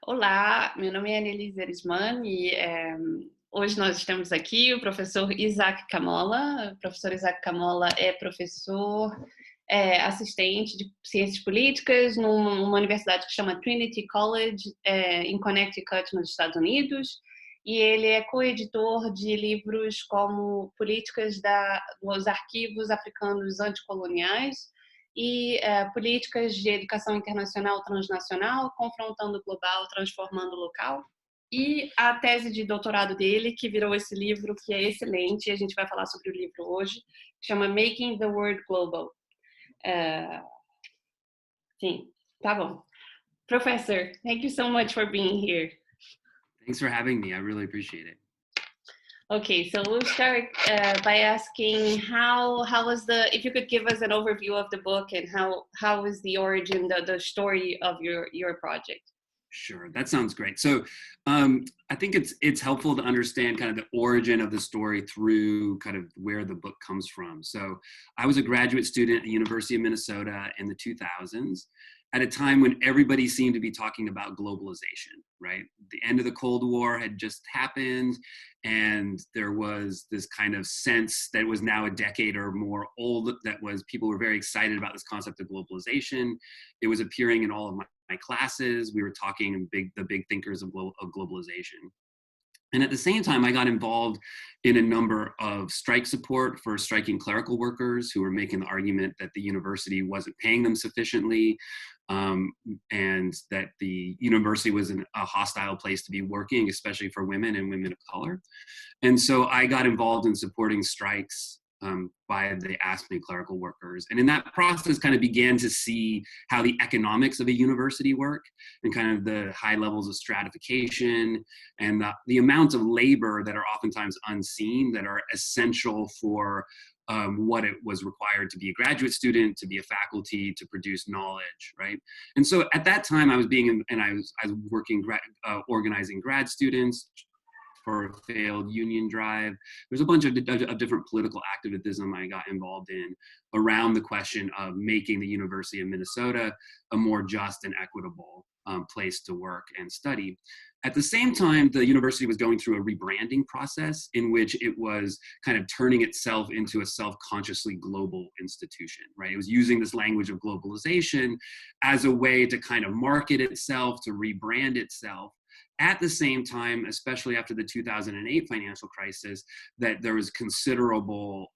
Olá, meu nome é Annelise Erisman e hoje nós temos aqui o professor Isaac Kamola. O professor Isaac Kamola é professor assistente de ciências políticas numa universidade que chama Trinity College, em Connecticut, nos Estados Unidos. E ele é coeditor de livros como Políticas dos Arquivos Africanos Anticoloniais e políticas de educação internacional transnacional, confrontando o global, transformando o local. E a tese de doutorado dele, que virou esse livro, que é excelente, e a gente vai falar sobre o livro hoje, chama Making the World Global. Sim, tá bom. Professor, thank you so much for being here. Thanks for having me. I really appreciate it. Okay, so we'll start by asking if you could give us an overview of the book and how is the origin, the story of your project? Sure, that sounds great. So I think it's helpful to understand kind of the origin of the story through kind of where the book comes from. So I was a graduate student at the University of Minnesota in the 2000s at a time when everybody seemed to be talking about globalization, right? The end of the Cold War had just happened, and there was this kind of sense that was now a decade or more old that was people were very excited about this concept of globalization. It was appearing in all of my classes. We were talking the big thinkers of globalization. And at the same time, I got involved in a number of strike support for striking clerical workers who were making the argument that the university wasn't paying them sufficiently, and that the university was a hostile place to be working, especially for women and women of color. And so I got involved in supporting strikes by the AFSCME clerical workers. And in that process kind of began to see how the economics of a university work and kind of the high levels of stratification and the amounts of labor that are oftentimes unseen that are essential for what it was required to be a graduate student, to be a faculty, to produce knowledge, right? And so at that time I was working, organizing grad students for a failed union drive. There's a bunch of different political activism I got involved in around the question of making the University of Minnesota a more just and equitable place to work and study. At the same time, the university was going through a rebranding process in which it was kind of turning itself into a self-consciously global institution, right? It was using this language of globalization as a way to kind of market itself, to rebrand itself. At the same time, especially after the 2008 financial crisis, that there was considerable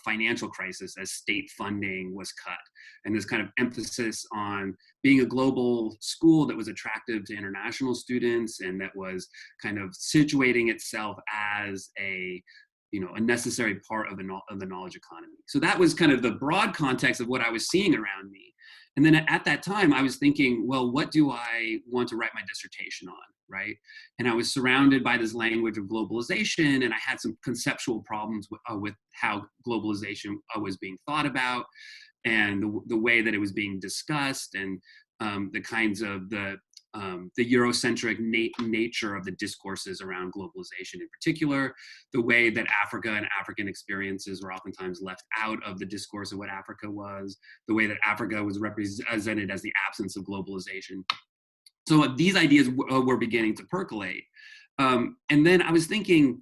financial crisis as state funding was cut. And this kind of emphasis on being a global school that was attractive to international students and that was kind of situating itself as a necessary part of the knowledge economy. So that was kind of the broad context of what I was seeing around me. And then at that time, I was thinking, well, what do I want to write my dissertation on, right? And I was surrounded by this language of globalization, and I had some conceptual problems with how globalization was being thought about, and the way that it was being discussed, and the kinds of the Eurocentric nature of the discourses around globalization in particular, the way that Africa and African experiences were oftentimes left out of the discourse of what Africa was, the way that Africa was represented as the absence of globalization. So these ideas were beginning to percolate. And then I was thinking,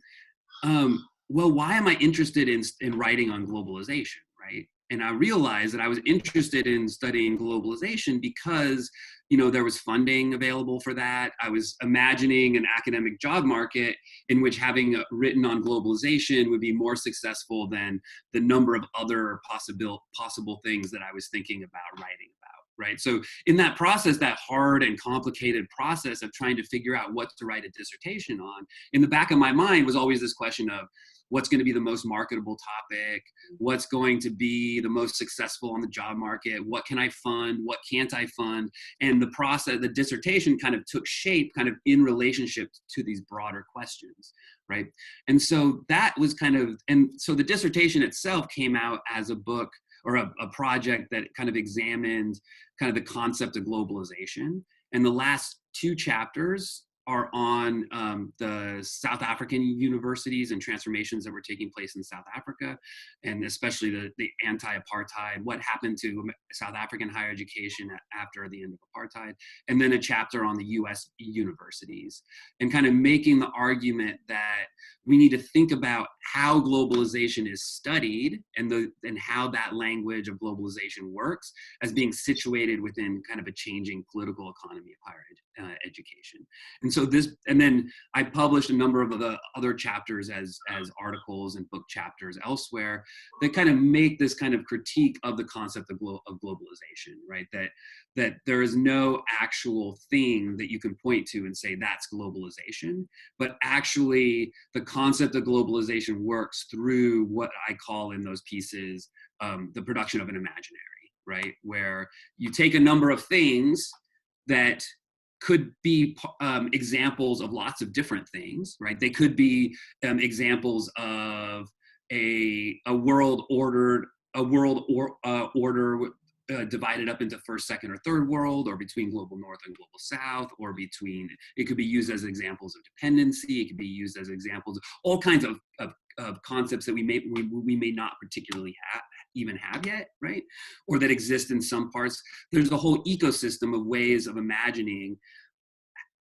well, why am I interested in writing on globalization, right? And I realized that I was interested in studying globalization because there was funding available for that. I was imagining an academic job market in which having written on globalization would be more successful than the number of other possible things that I was thinking about writing about, right? So in that process, that hard and complicated process of trying to figure out what to write a dissertation on, in the back of my mind was always this question of, what's going to be the most marketable topic? What's going to be the most successful on the job market? What can I fund? What can't I fund? And the process, the dissertation kind of took shape kind of in relationship to these broader questions, right? And so that was so the dissertation itself came out as a book or a project that kind of examined kind of the concept of globalization. And the last two chapters are on the South African universities and transformations that were taking place in South Africa, and especially the anti-apartheid, what happened to South African higher education after the end of apartheid, and then a chapter on the US universities, and kind of making the argument that we need to think about how globalization is studied and how that language of globalization works as being situated within kind of a changing political economy of higher education. And then I published a number of the other chapters as articles and book chapters elsewhere that kind of make this kind of critique of the concept of globalization, right? That there is no actual thing that you can point to and say that's globalization, but actually the concept of globalization works through what I call in those pieces the production of an imaginary, right? Where you take a number of things that could be examples of lots of different things, right? They could be examples of a world order divided up into first, second, or third world, or between global north and global south, or between, it could be used as examples of dependency, it could be used as examples of all kinds of concepts that we may not particularly even have yet, right? Or that exist in some parts. There's a whole ecosystem of ways of imagining,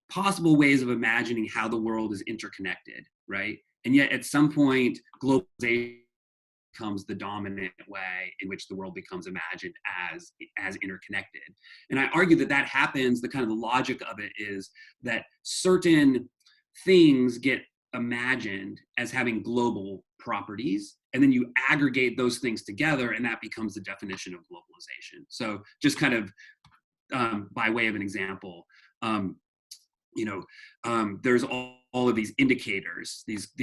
possible ways of imagining how the world is interconnected, right? And yet at some point, globalization becomes the dominant way in which the world becomes imagined as interconnected. And I argue that happens, the kind of the logic of it is that certain things get imagined as having global properties, and then you aggregate those things together, and that becomes the definition of globalization. So just kind of by way of an example, there's all of these indicators, these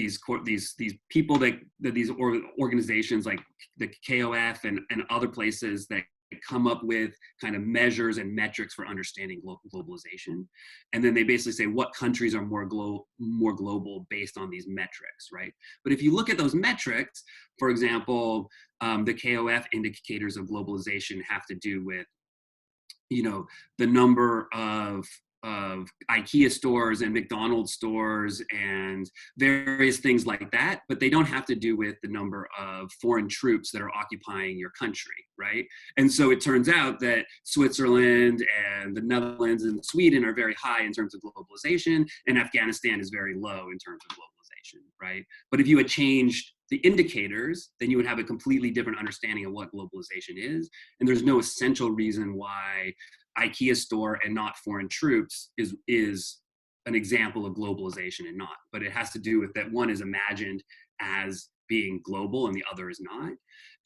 people that these organizations like the KOF and other places that come up with kind of measures and metrics for understanding globalization, and then they basically say what countries are more global based on these metrics, right? But if you look at those metrics, for example, the KOF indicators of globalization have to do with the number of IKEA stores and McDonald's stores and various things like that, but they don't have to do with the number of foreign troops that are occupying your country, right? And so it turns out that Switzerland and the Netherlands and Sweden are very high in terms of globalization, and Afghanistan is very low in terms of globalization, right? But if you had changed the indicators, then you would have a completely different understanding of what globalization is. And there's no essential reason why IKEA store and not foreign troops is an example of globalization and not, but it has to do with that one is imagined as being global and the other is not.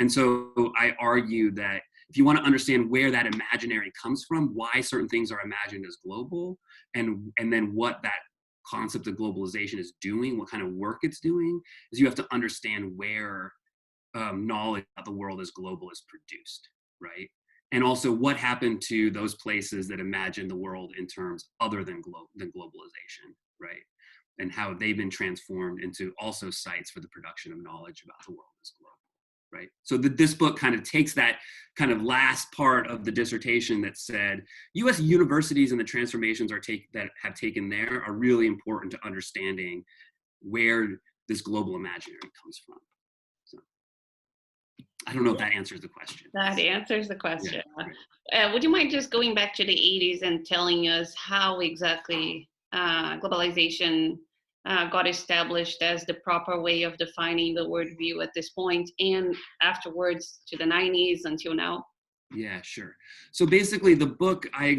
And so I argue that if you want to understand where that imaginary comes from, why certain things are imagined as global, and then what that concept of globalization is doing, what kind of work it's doing, is you have to understand where knowledge about the world as global is produced, right? And also what happened to those places that imagine the world in terms other than globalization, right? And how they've been transformed into also sites for the production of knowledge about the world as global, right? So this book kind of takes that kind of last part of the dissertation that said US universities and the transformations that have taken there are really important to understanding where this global imaginary comes from. I don't know if that answers the question. That answers the question. Yeah, right. Would you mind just going back to the 80s and telling us how exactly globalization got established as the proper way of defining the word view at this point, and afterwards to the 90s until now? Yeah, sure. So basically the book I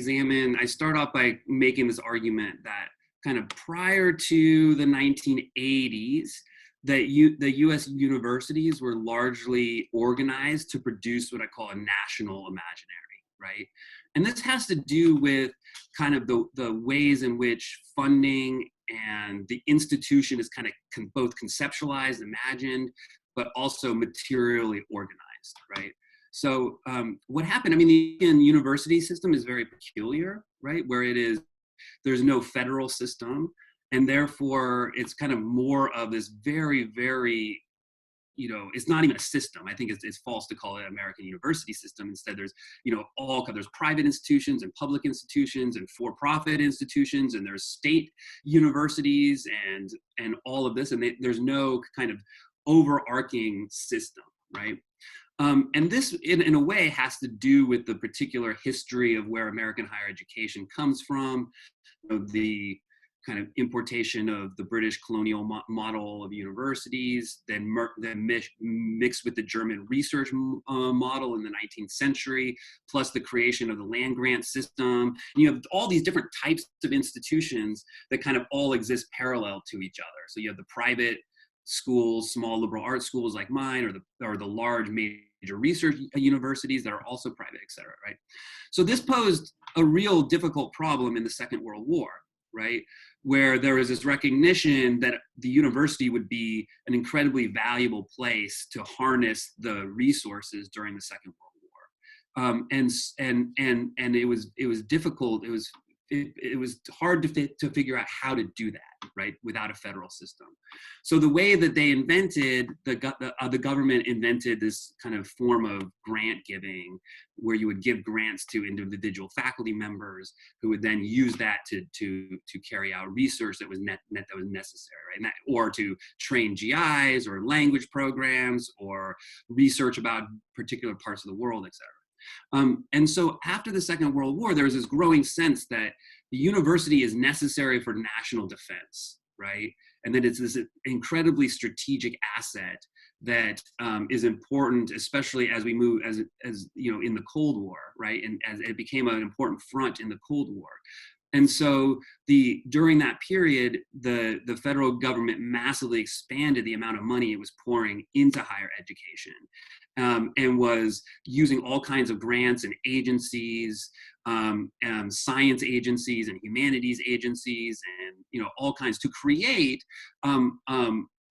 start off by making this argument that kind of prior to the 1980s, that the US universities were largely organized to produce what I call a national imaginary, right? And this has to do with kind of the ways in which funding and the institution is kind of both conceptualized, imagined, but also materially organized, right? So what happened, I mean, the Indian university system is very peculiar, right? Where there's no federal system, and therefore it's kind of more of this very, very it's not even a system. I think it's false to call it an American university system. Instead, there's, there's private institutions and public institutions and for-profit institutions, and there's state universities and all of this, and there's no kind of overarching system, right? And this, in a way, has to do with the particular history of where American higher education comes from, the kind of importation of the British colonial model of universities, then mixed with the German research model in the 19th century, plus the creation of the land grant system. And you have all these different types of institutions that kind of all exist parallel to each other. So you have the private schools, small liberal arts schools like mine, or the large major research universities that are also private, et cetera, right? So this posed a real difficult problem in the Second World War, right? Where there was this recognition that the university would be an incredibly valuable place to harness the resources during the Second World War. And it was difficult. It was hard to figure out how to do that, right, without a federal system. So the way that they invented, the government invented this kind of form of grant giving, where you would give grants to individual faculty members who would then use that to carry out research that was necessary, right, or to train GIs or language programs or research about particular parts of the world, et cetera. And so after the Second World War, there was this growing sense that the university is necessary for national defense, right? And that it's this incredibly strategic asset that is important, especially as we move, as in the Cold War, right? And as it became an important front in the Cold War. And so during that period, the federal government massively expanded the amount of money it was pouring into higher education, and was using all kinds of grants and agencies, and science agencies and humanities agencies, and all kinds to create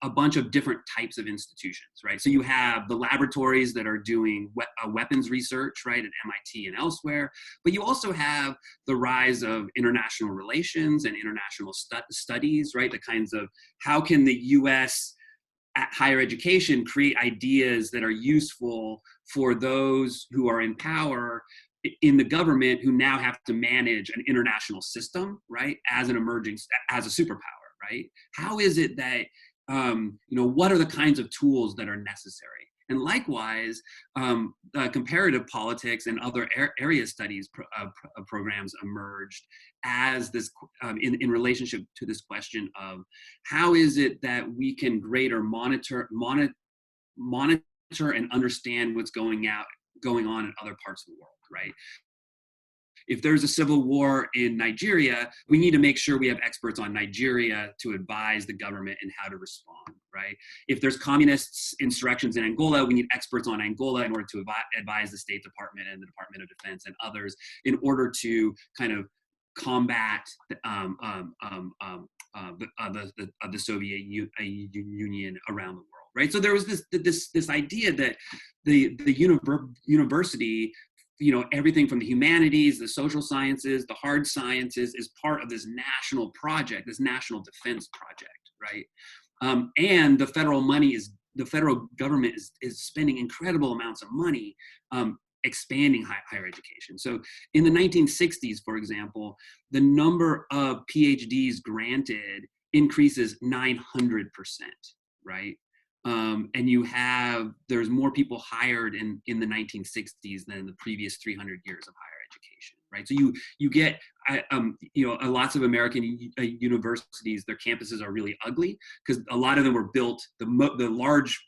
a bunch of different types of institutions, right? So you have the laboratories that are doing weapons research, right, at MIT and elsewhere, but you also have the rise of international relations and international studies, right? The kinds of, how can the US at higher education create ideas that are useful for those who are in power in the government, who now have to manage an international system, right, as a superpower, right? How is it that what are the kinds of tools that are necessary? And likewise, comparative politics and other area studies programs emerged as this, in relationship to this question of how is it that we can greater monitor and understand what's going on in other parts of the world, right? If there's a civil war in Nigeria, we need to make sure we have experts on Nigeria to advise the government in how to respond, right? If there's communist insurrections in Angola, we need experts on Angola in order to advise the State Department and the Department of Defense and others in order to kind of combat the Soviet Union around the world, right? So there was this idea that the university, everything from the humanities, the social sciences, the hard sciences, is part of this national project, this national defense project, right? And the federal government is spending incredible amounts of money expanding higher education. So in the 1960s, for example, the number of PhDs granted increases 900%, right? And there's more people hired in the 1960s than in the previous 300 years of higher education, right? So you get, lots of American universities, their campuses are really ugly because a lot of them were built, the large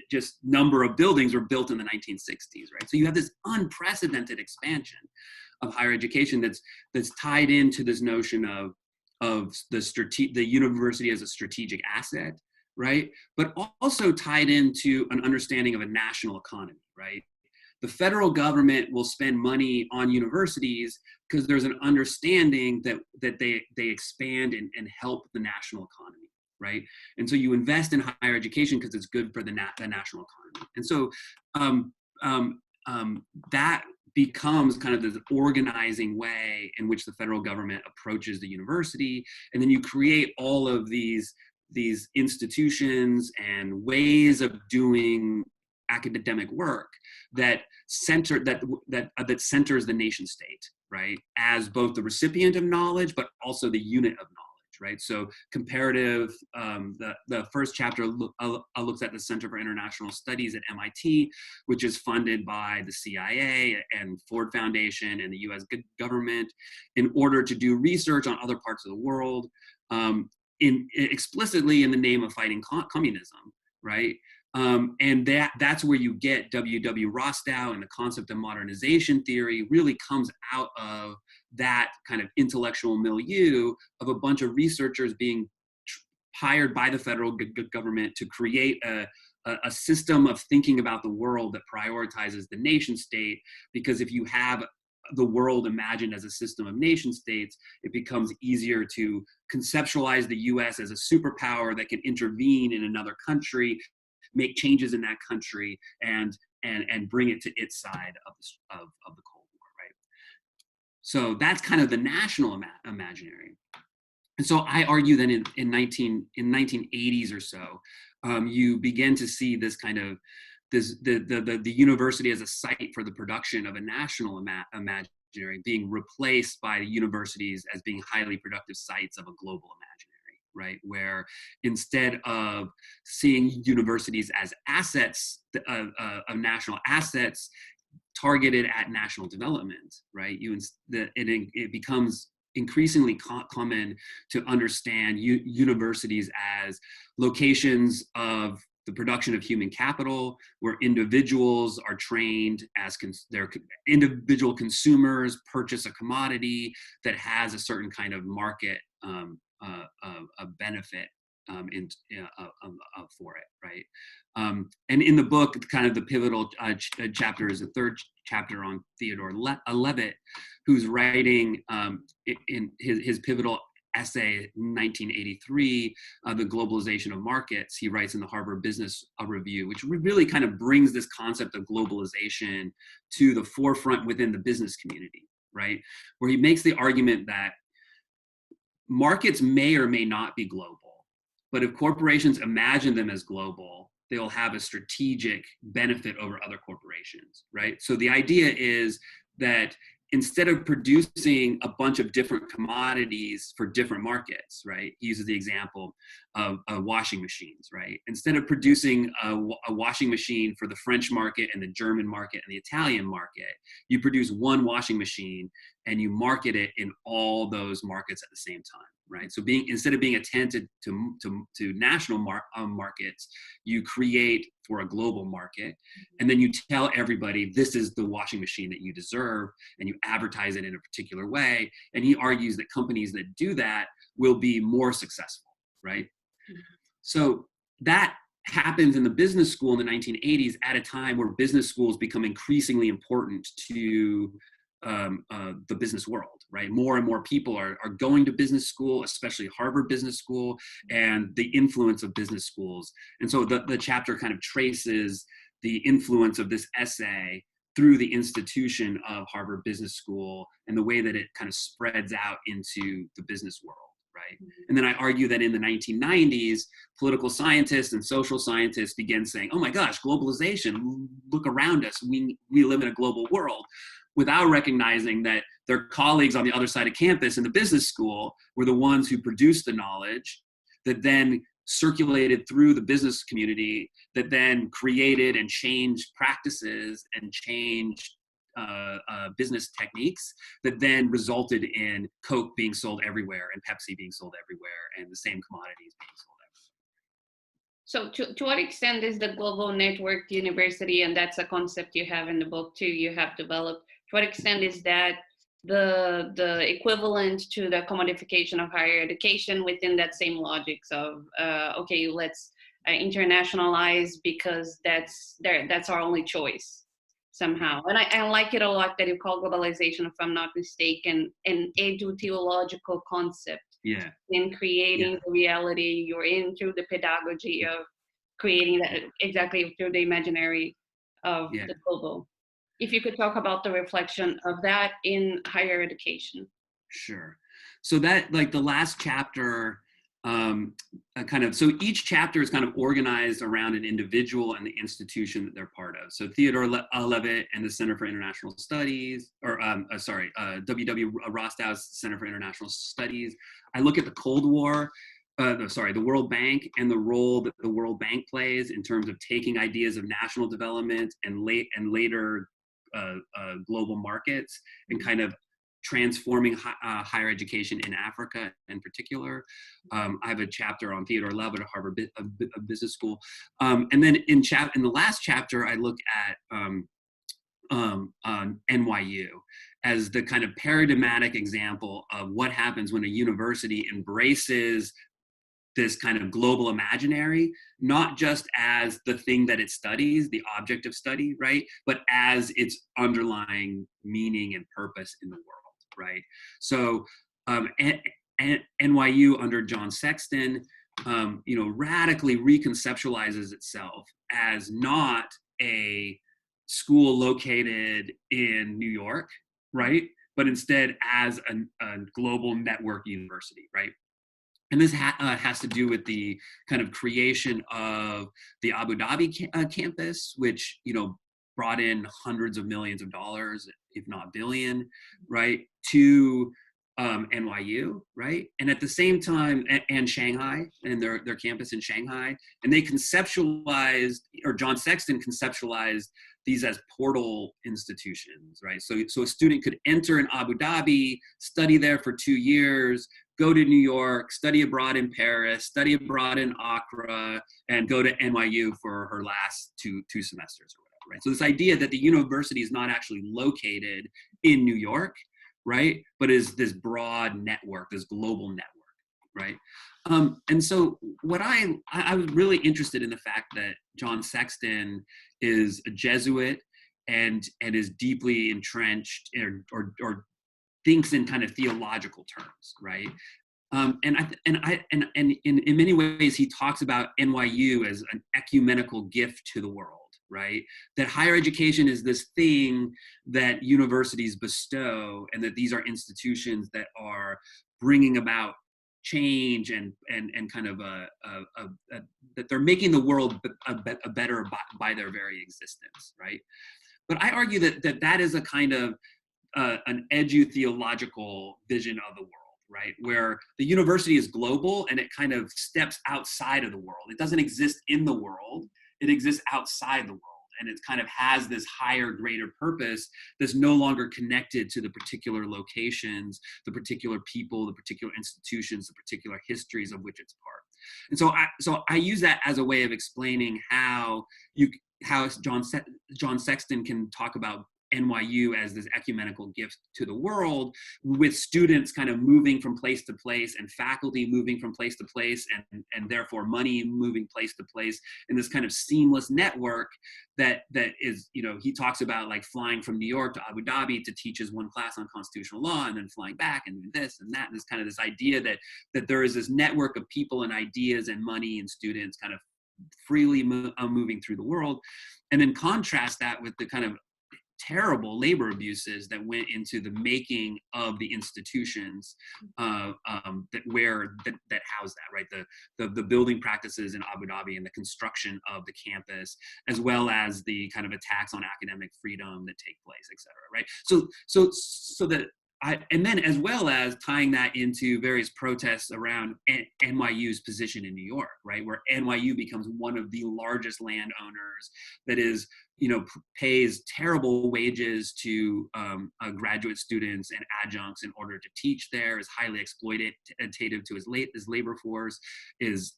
just number of buildings were built in the 1960s, right? So you have this unprecedented expansion of higher education that's tied into this notion of the university as a strategic asset, right? But also tied into an understanding of a national economy, right? The federal government will spend money on universities because there's an understanding that they expand and help the national economy, right? And so you invest in higher education because it's good for the national economy. And so that becomes kind of the organizing way in which the federal government approaches the university. And then you create all of these these institutions and ways of doing academic work that centers the nation state, right, as both the recipient of knowledge but also the unit of knowledge, right? So comparative, the first chapter looks at the Center for International Studies at MIT, which is funded by the CIA and Ford Foundation and the US government in order to do research on other parts of the world, explicitly in the name of fighting communism, right? And that's where you get W.W. Rostow, and the concept of modernization theory really comes out of that kind of intellectual milieu of a bunch of researchers being hired by the federal government to create a system of thinking about the world that prioritizes the nation state. Because if you have the world imagined as a system of nation states, it becomes easier to conceptualize the US as a superpower that can intervene in another country, make changes in that country, and bring it to its side of the Cold War, right? So that's kind of the national imaginary. And so I argue that in 1980s or so, you begin to see this kind of the university as a site for the production of a national imaginary being replaced by the universities as being highly productive sites of a global imaginary, right? Where instead of seeing universities as assets of national assets targeted at national development, right? It becomes increasingly common to understand universities as locations of the production of human capital, where individuals are trained as their individual consumers purchase a commodity that has a certain kind of market benefit for it, right? And in the book, kind of the pivotal chapter is the third chapter on Theodore Levitt, who's writing in his pivotal essay, 1983, The Globalization of Markets. He writes in the Harvard Business Review, which really kind of brings this concept of globalization to the forefront within the business community, right? Where he makes the argument that markets may or may not be global, but if corporations imagine them as global, they'll have a strategic benefit over other corporations, right? So the idea is that instead of producing a bunch of different commodities for different markets, right? He uses the example of washing machines, right? Instead of producing a washing machine for the French market and the German market and the Italian market, you produce one washing machine and you market it in all those markets at the same time, right? So instead of being attentive to national markets, you create for a global market, and then you tell everybody this is the washing machine that you deserve, and you advertise it in a particular way. And he argues that companies that do that will be more successful, right? Mm-hmm. So that happens in the business school in the 1980s at a time where business schools become increasingly important to the business world, right? More and more people are going to business school, especially Harvard Business School, and the influence of business schools. And so the chapter kind of traces the influence of this essay through the institution of Harvard Business School and the way that it kind of spreads out into the business world, right? Mm-hmm. And then I argue that in the 1990s, political scientists and social scientists began saying, oh my gosh, globalization, look around us, we live in a global world, without recognizing that their colleagues on the other side of campus in the business school were the ones who produced the knowledge that then circulated through the business community, that then created and changed practices and changed business techniques that then resulted in Coke being sold everywhere and Pepsi being sold everywhere and the same commodities being sold everywhere. So to what extent is the global networked university, and that's a concept you have in the book too, you have developed, to what extent is that the equivalent to the commodification of higher education within that same logics of, okay, let's internationalize because that's our only choice somehow. And I like it a lot that you call globalization, if I'm not mistaken, an edu-theological concept. Yeah. In creating the reality you're in through the pedagogy of creating that exactly through the imaginary of the global. If you could talk about the reflection of that in higher education. Sure. So that, like, the last chapter So each chapter is kind of organized around an individual and the institution that they're part of. So Theodore Levitt and the Center for International Studies, or W.W. Rostow's Center for International Studies. I look at the Cold War, the World Bank, and the role that the World Bank plays in terms of taking ideas of national development and later global markets and kind of transforming higher education in Africa in particular. I have a chapter on Theodore Levitt at Harvard Business School. And then in the last chapter, I look at NYU as the kind of paradigmatic example of what happens when a university embraces this kind of global imaginary, not just as the thing that it studies, the object of study, right? But as its underlying meaning and purpose in the world, right? So NYU under John Sexton, radically reconceptualizes itself as not a school located in New York, right? But instead as a global network university, right? And this has to do with the kind of creation of the Abu Dhabi campus, which, brought in hundreds of millions of dollars, if not billion, right, to NYU, right? And at the same time, and Shanghai, and their campus in Shanghai, and they conceptualized, or John Sexton conceptualized these as portal institutions, right? So a student could enter in Abu Dhabi, study there for 2 years, go to New York, study abroad in Paris, study abroad in Accra, and go to NYU for her last two semesters or whatever, right? So this idea that the university is not actually located in New York, right, but is this broad network, this global network, right? And so what I was really interested in the fact that John Sexton is a Jesuit and is deeply entrenched or thinks in kind of theological terms, right? And in many ways, he talks about NYU as an ecumenical gift to the world, right? That higher education is this thing that universities bestow, and that these are institutions that are bringing about change and kind of that they're making the world a better by their very existence, right? But I argue that is a kind of an edu-theological vision of the world, right? Where the university is global and it kind of steps outside of the world. It doesn't exist in the world, it exists outside the world. And it kind of has this higher, greater purpose that's no longer connected to the particular locations, the particular people, the particular institutions, the particular histories of which it's part. And so I use that as a way of explaining how John Sexton can talk about NYU as this ecumenical gift to the world, with students kind of moving from place to place and faculty moving from place to place and therefore money moving place to place in this kind of seamless network that is, he talks about like flying from New York to Abu Dhabi to teach his one class on constitutional law and then flying back and this and that, and this kind of this idea that there is this network of people and ideas and money and students kind of freely moving through the world, and then contrast that with the kind of terrible labor abuses that went into the making of the institutions that house that, right? The building practices in Abu Dhabi and the construction of the campus, as well as the kind of attacks on academic freedom that take place, et cetera, right? So that and then as well as tying that into various protests around NYU's position in New York, right? Where NYU becomes one of the largest landowners that is, pays terrible wages to graduate students and adjuncts in order to teach there, is highly exploitative to his labor force, is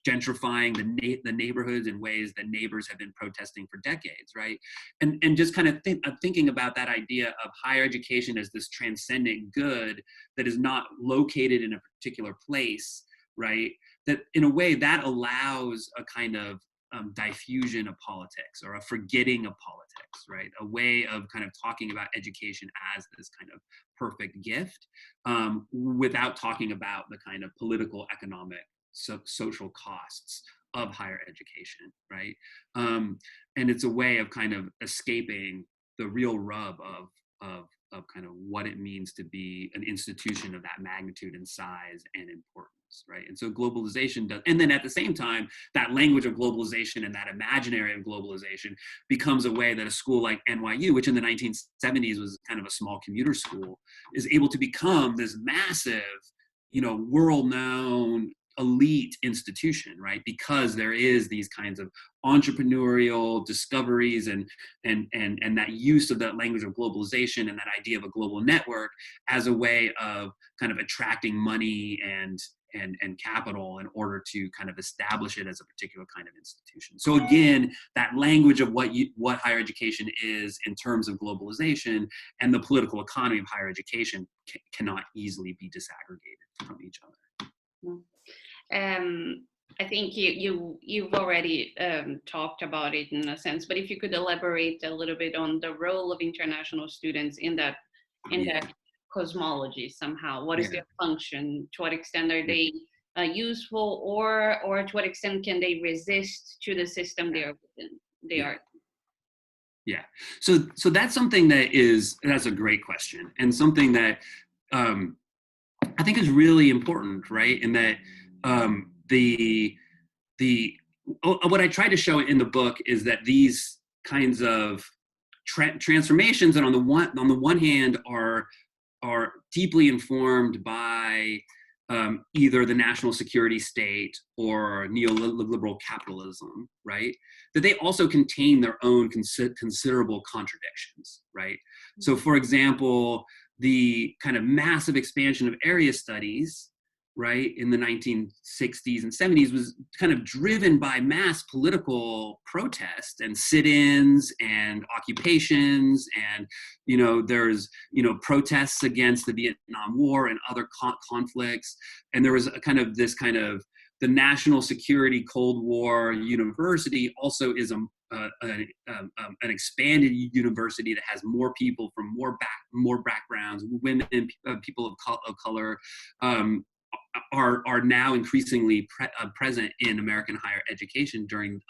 gentrifying the neighborhoods in ways that neighbors have been protesting for decades, right? And just kind of thinking about that idea of higher education as this transcendent good that is not located in a particular place, right? That in a way that allows a kind of diffusion of politics, or a forgetting of politics, right? A way of kind of talking about education as this kind of perfect gift, without talking about the kind of political, economic, social costs of higher education, right? And it's a way of kind of escaping the real rub of kind of what it means to be an institution of that magnitude and size and importance. languages, right? And so globalization does, and then at the same time, that language of globalization and that imaginary of globalization becomes a way that a school like NYU, which in the 1970s was kind of a small commuter school, is able to become this massive, world-known elite institution, right? Because there is these kinds of entrepreneurial discoveries and that use of that language of globalization and that idea of a global network as a way of kind of attracting money and capital in order to kind of establish it as a particular kind of institution. So again, that language of what higher education is in terms of globalization and the political economy of higher education cannot easily be disaggregated from each other. I think you've already talked about it in a sense, but if you could elaborate a little bit on the role of international students in that cosmology somehow. What is their function? To what extent are they useful, or to what extent can they resist to the system they are within? Yeah. So that's something that's a great question, and something that I think is really important, right? In that what I try to show in the book is that these kinds of transformations, and on the one hand, are deeply informed by either the national security state or neoliberal capitalism, right? That they also contain their own considerable contradictions, right? So, for example, the kind of massive expansion of area studies, right, in the 1960s and 70s was kind of driven by mass political protest and sit-ins and occupations, and there's protests against the Vietnam War and other conflicts, and there was the national security Cold War university also is an expanded university that has more people from more backgrounds, women, people of color, are now increasingly present in American higher education during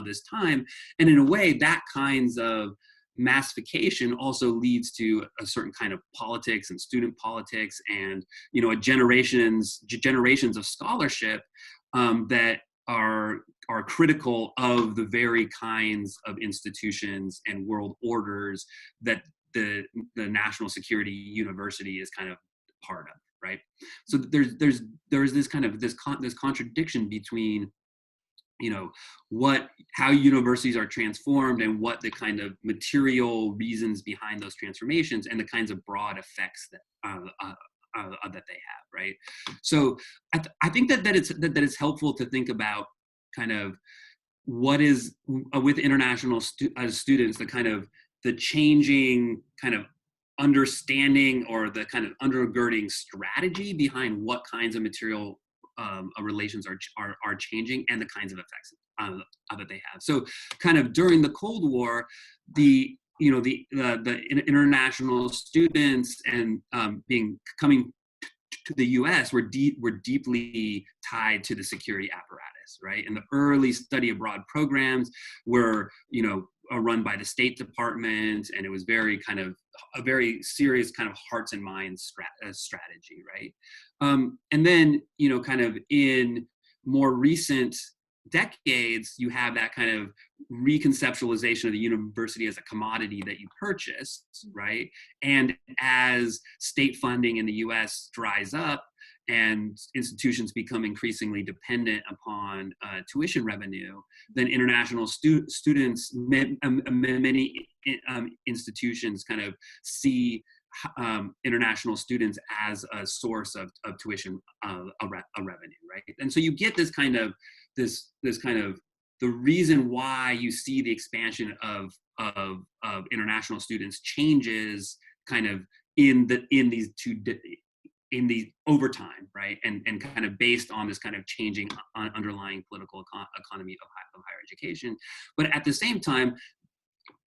this time. And in a way, that kinds of massification also leads to a certain kind of politics and student politics and generations of scholarship that are critical of the very kinds of institutions and world orders that the national security university is kind of part of, right? So there's this kind of this contradiction between how universities are transformed and what the kind of material reasons behind those transformations and the kinds of broad effects that they have, right? So I think that it's helpful to think about kind of what is with international students, the kind of the changing kind of understanding or the kind of undergirding strategy behind what kinds of material relations are changing and the kinds of effects that they have. So kind of during the Cold War, the international students and coming to the U.S. were deeply tied to the security apparatus, right? And the early study abroad programs were, run by the State Department, and it was a very serious kind of hearts and minds strategy, right? And then, kind of in more recent decades, you have that kind of reconceptualization of the university as a commodity that you purchase, right? And as state funding in the US dries up and institutions become increasingly dependent upon tuition revenue, then international students, many institutions kind of see international students as a source of tuition revenue, right? And so you get this kind of the reason why you see the expansion of international students changes kind of in these over time, right? And kind of based on this kind of changing underlying political economy of higher education. But at the same time,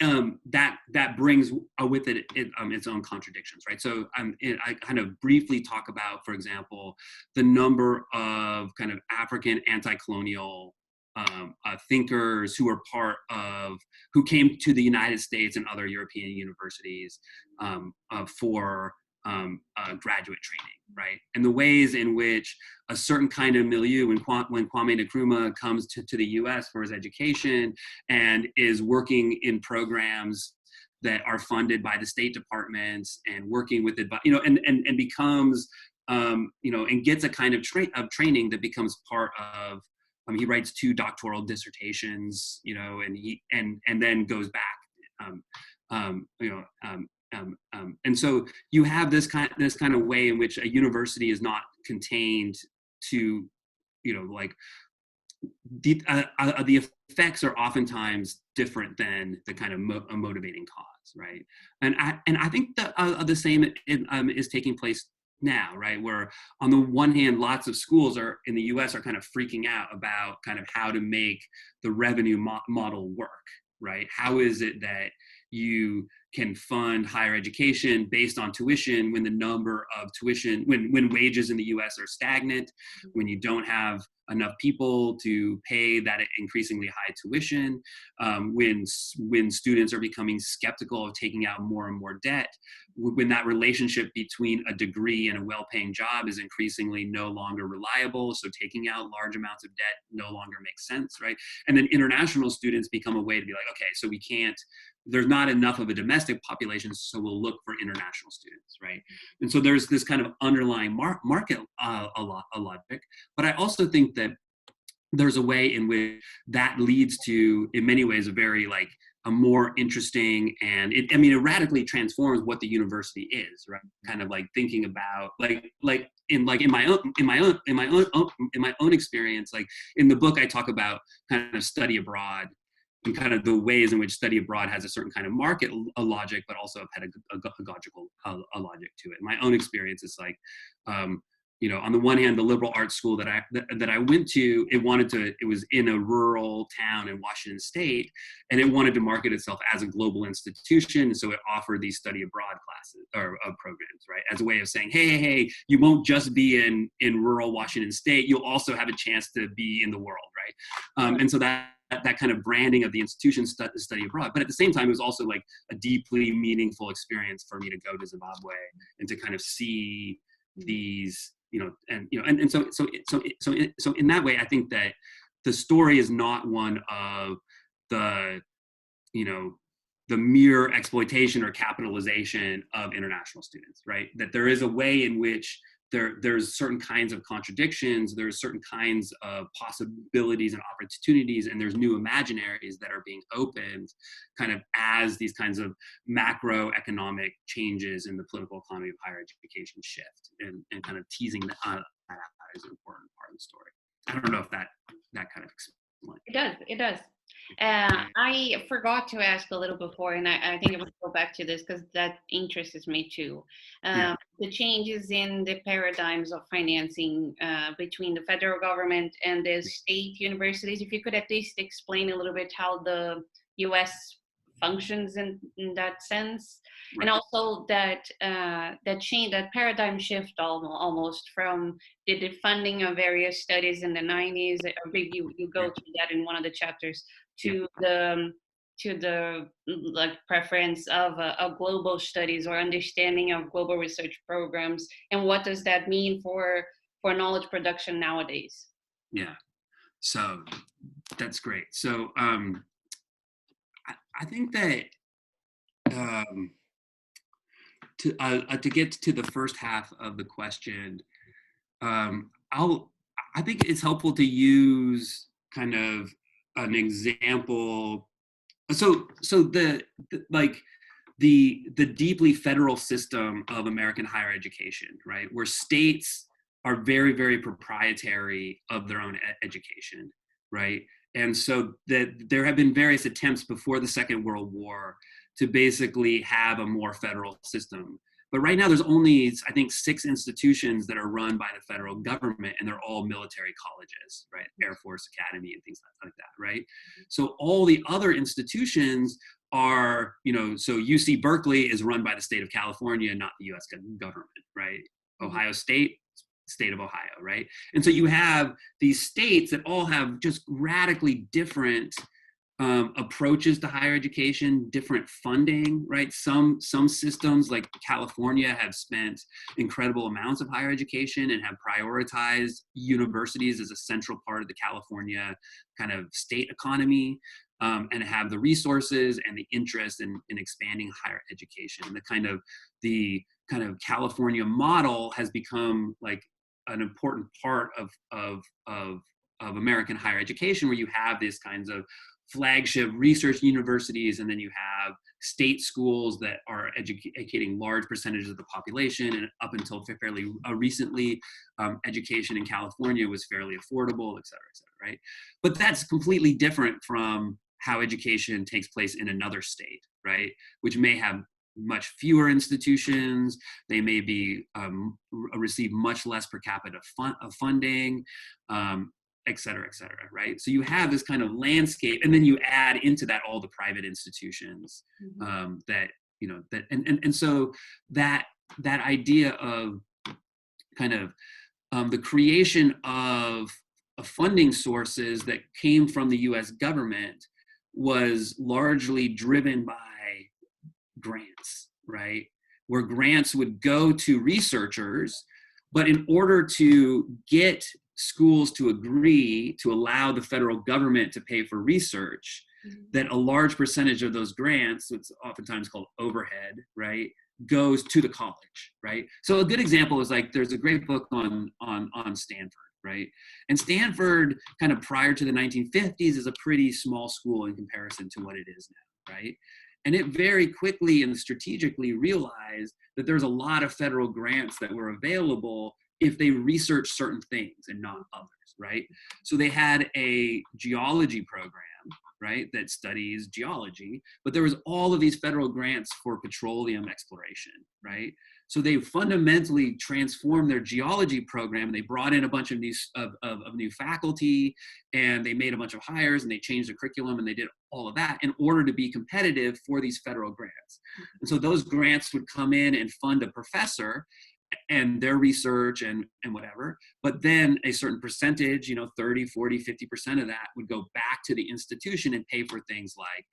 that brings with it its own contradictions, right? So I kind of briefly talk about, for example, the number of kind of African anti-colonial thinkers who came to the United States and other European universities for graduate training, right? And the ways in which a certain kind of milieu, when Kwame Nkrumah comes to the US for his education and is working in programs that are funded by the State Departments and working with it, and becomes, and gets a kind of training that becomes part of, he writes 2 doctoral dissertations, and then goes back, and so you have this kind of way in which a university is not contained to, like the effects are oftentimes different than the kind of motivating cause, right? And I think that the same is taking place now, right? Where on the one hand, lots of schools in the US are kind of freaking out about kind of how to make the revenue model work, right? How is it that you can fund higher education based on tuition when the number of tuition, when wages in the US are stagnant, when you don't have enough people to pay that increasingly high tuition, when students are becoming skeptical of taking out more and more debt, when that relationship between a degree and a well-paying job is increasingly no longer reliable, so taking out large amounts of debt no longer makes sense, right? And then international students become a way to be like, okay, so there's not enough of a domestic population, so we'll look for international students, right? And so there's this kind of underlying market logic, but I also think that there's a way in which that leads to, in many ways, a more interesting, and it radically transforms what the university is, right? Kind of like thinking about in my own experience, like in the book I talk about kind of study abroad and kind of the ways in which study abroad has a certain kind of market logic, but also a pedagogical logic to it. My own experience is like, on the one hand, the liberal arts school that I went to, it was in a rural town in Washington State, and it wanted to market itself as a global institution. So it offered these study abroad classes or programs, right, as a way of saying, hey, you won't just be in rural Washington State, you'll also have a chance to be in the world, right? And so that kind of branding of the institution study abroad. But at the same time, it was also like a deeply meaningful experience for me to go to Zimbabwe and to kind of see these, and so in that way, I think that the story is not one of the mere exploitation or capitalization of international students, right? That there is a way in which there's certain kinds of contradictions, there's certain kinds of possibilities and opportunities, and there's new imaginaries that are being opened kind of as these kinds of macroeconomic changes in the political economy of higher education shift, and kind of teasing that out is an important part of the story. I don't know if that kind of explains. It does. I forgot to ask a little before, and I think I will go back to this because that interests me too. The changes in the paradigms of financing between the federal government and the state universities. If you could at least explain a little bit how the U.S. functions in that sense, right. And also that paradigm shift almost from the funding of various studies in the 90s. I believe you go through that in one of the chapters, to the like preference of global studies or understanding of global research programs, and what does that mean for knowledge production nowadays? Yeah, so that's great. So I think that to get to the first half of the question, I think it's helpful to use kind of an example. So the deeply federal system of American higher education, right, where states are very, very proprietary of their own education, right? And so that there have been various attempts before the Second World War to basically have a more federal system. But right now there's only, I think, 6 institutions that are run by the federal government, and they're all military colleges, right? Air Force Academy and things like that, right? So all the other institutions are, so UC Berkeley is run by the state of California, not the US government, right? Ohio State of Ohio, right? And so you have these states that all have just radically different approaches to higher education, different funding, right? Some systems like California have spent incredible amounts of higher education and have prioritized universities as a central part of the California kind of state economy, and have the resources and the interest in expanding higher education. And the kind of California model has become like an important part of American higher education, where you have these kinds of flagship research universities, and then you have state schools that are educating large percentages of the population. And up until fairly recently, education in California was fairly affordable, et cetera, right? But that's completely different from how education takes place in another state, right? Which may have much fewer institutions. They may be receive much less per capita funding, et cetera, right? So you have this kind of landscape, and then you add into that all the private institutions, and so that idea of kind of the creation of funding sources that came from the U.S. government was largely driven by grants, right? Where grants would go to researchers, but in order to get schools to agree to allow the federal government to pay for research, that a large percentage of those grants, it's oftentimes called overhead, right, goes to the college, right? So a good example is like, there's a great book on Stanford, right? And Stanford, kind of prior to the 1950s, is a pretty small school in comparison to what it is now, right? And it very quickly and strategically realized that there's a lot of federal grants that were available if they research certain things and not others, right? So they had a geology program, right, that studies geology, but there was all of these federal grants for petroleum exploration, right? So they fundamentally transformed their geology program. They brought in a bunch of new faculty, and they made a bunch of hires, and they changed the curriculum, and they did all of that in order to be competitive for these federal grants. And so those grants would come in and fund a professor and their research and whatever, but then a certain percentage, 30, 40, 50% of that would go back to the institution and pay for things like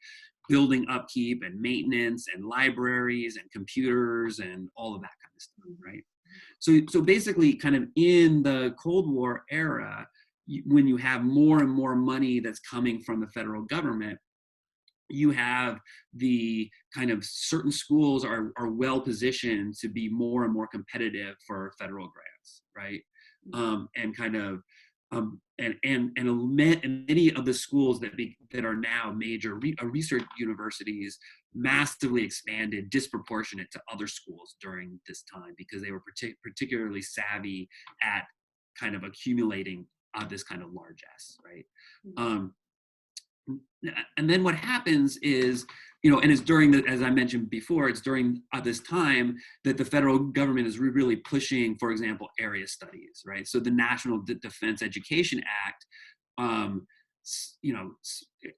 building upkeep and maintenance and libraries and computers and all of that kind of stuff, right? So basically, kind of in the Cold War era, when you have more and more money that's coming from the federal government, you have the kind of certain schools are well positioned to be more and more competitive for federal grants, right? And kind of and many of the schools that are now major research universities massively expanded disproportionate to other schools during this time, because they were particularly savvy at kind of accumulating this kind of largesse, right? And then what happens is, and it's during as I mentioned before, it's during this time that the federal government is really pushing, for example, area studies, right? So the National Defense Education Act,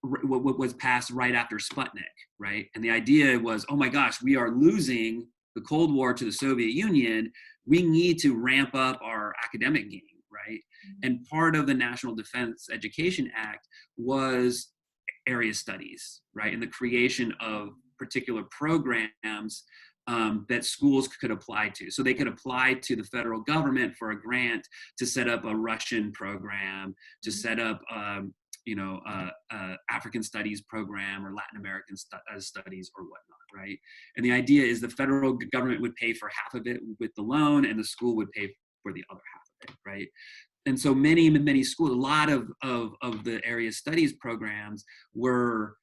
what was passed right after Sputnik, right? And the idea was, oh my gosh, we are losing the Cold War to the Soviet Union. We need to ramp up our academic game, right? And part of the National Defense Education Act was area studies, right? And the creation of particular programs that schools could apply to. So they could apply to the federal government for a grant to set up a Russian program, to set up, African studies program or Latin American studies or whatnot, right? And the idea is the federal government would pay for half of it with the loan, and the school would pay for the other half of it, right? And so many schools, a lot of the area studies programs were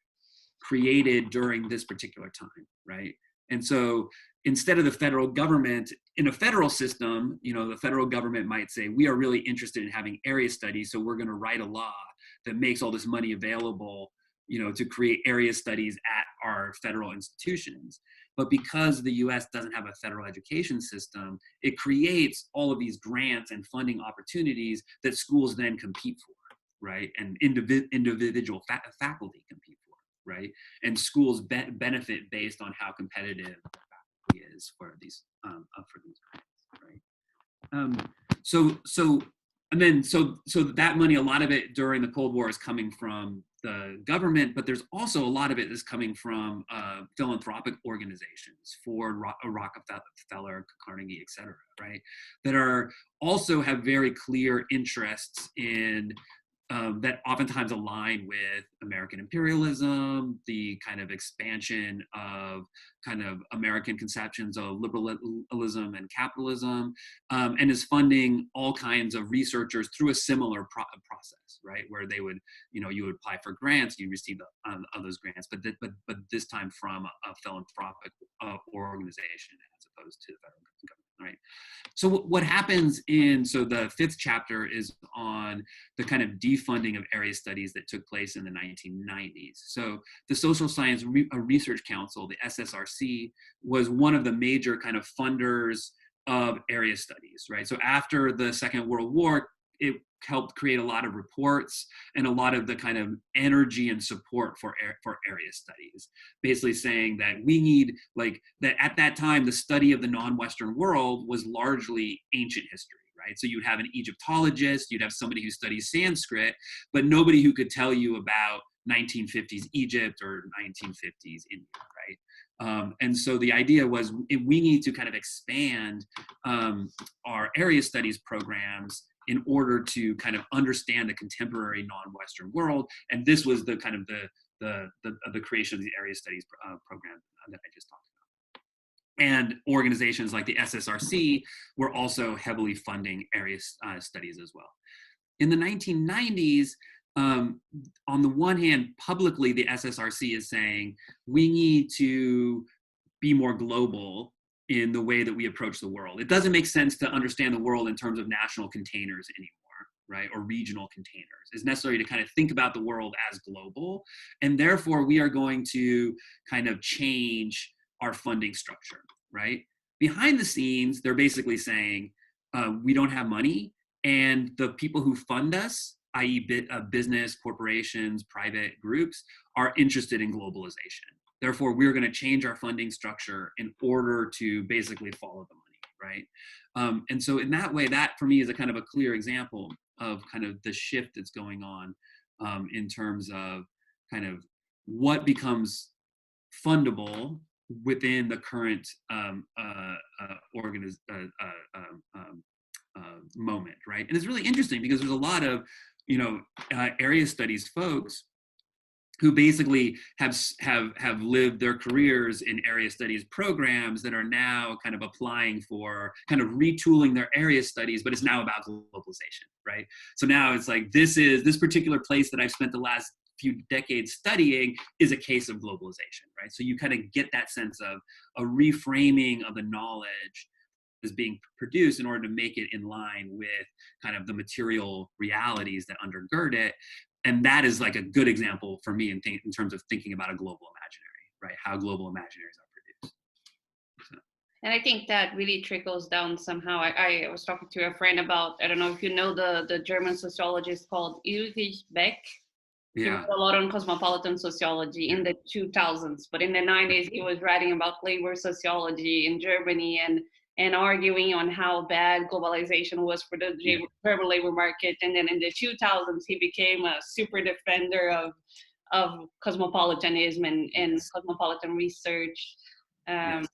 created during this particular time, right? And so instead of the federal government, in a federal system, the federal government might say, we are really interested in having area studies, so we're going to write a law that makes all this money available, to create area studies at our federal institutions. But because the US doesn't have a federal education system, it creates all of these grants and funding opportunities that schools then compete for, right? And individual faculty compete for, right? And schools benefit based on how competitive the faculty is for these grants, right? So that money, a lot of it during the Cold War is coming from the government, but there's also a lot of it is coming from philanthropic organizations, Ford, Rockefeller, Carnegie, et cetera, right? That are also have very clear interests in that oftentimes align with American imperialism, the kind of expansion of kind of American conceptions of liberalism and capitalism, and is funding all kinds of researchers through a similar process, right? Where they would, you would apply for grants, you receive of those grants, but this time from a philanthropic organization as opposed to the federal government, right? So what happens so the 5th chapter is on the kind of defunding of area studies that took place in the 1990s. So the Social Science Research Council, the SSRC, was one of the major kind of funders of area studies, right? So after the Second World War, it helped create a lot of reports and a lot of the kind of energy and support for area studies, basically saying that we need, like, that at that time, the study of the non-Western world was largely ancient history, right? So you'd have an Egyptologist, you'd have somebody who studies Sanskrit, but nobody who could tell you about 1950s Egypt or 1950s India, right? And so the idea was we need to kind of expand our area studies programs in order to kind of understand the contemporary non-Western world. And this was the kind of the creation of the area studies program that I just talked about. And organizations like the SSRC were also heavily funding area studies as well. In the 1990s, on the one hand, publicly, the SSRC is saying we need to be more global in the way that we approach the world. It doesn't make sense to understand the world in terms of national containers anymore, right? Or regional containers. It's necessary to kind of think about the world as global. And therefore, we are going to kind of change our funding structure, right? Behind the scenes, they're basically saying, we don't have money, and the people who fund us, i.e. business, corporations, private groups, are interested in globalization. Therefore, we're going to change our funding structure in order to basically follow the money, right? And so in that way, that for me is a kind of a clear example of kind of the shift that's going on in terms of kind of what becomes fundable within the current moment, right? And it's really interesting because there's a lot of, area studies folks who basically have lived their careers in area studies programs that are now kind of applying for kind of retooling their area studies, but it's now about globalization, right? So now it's like, this particular place that I've spent the last few decades studying is a case of globalization, right? So you kind of get that sense of a reframing of the knowledge is being produced in order to make it in line with kind of the material realities that undergird it. And that is like a good example for me in terms of thinking about a global imaginary, right? How global imaginaries are produced. So. And I think that really trickles down somehow. I was talking to a friend about, I don't know if you know the German sociologist called Ulrich Beck. Yeah. He wrote a lot on cosmopolitan sociology in the 2000s, but in the 90s, he was writing about labor sociology in Germany and arguing on how bad globalization was for the German labor market. And then in the 2000s, he became a super defender of cosmopolitanism and cosmopolitan research. Yes.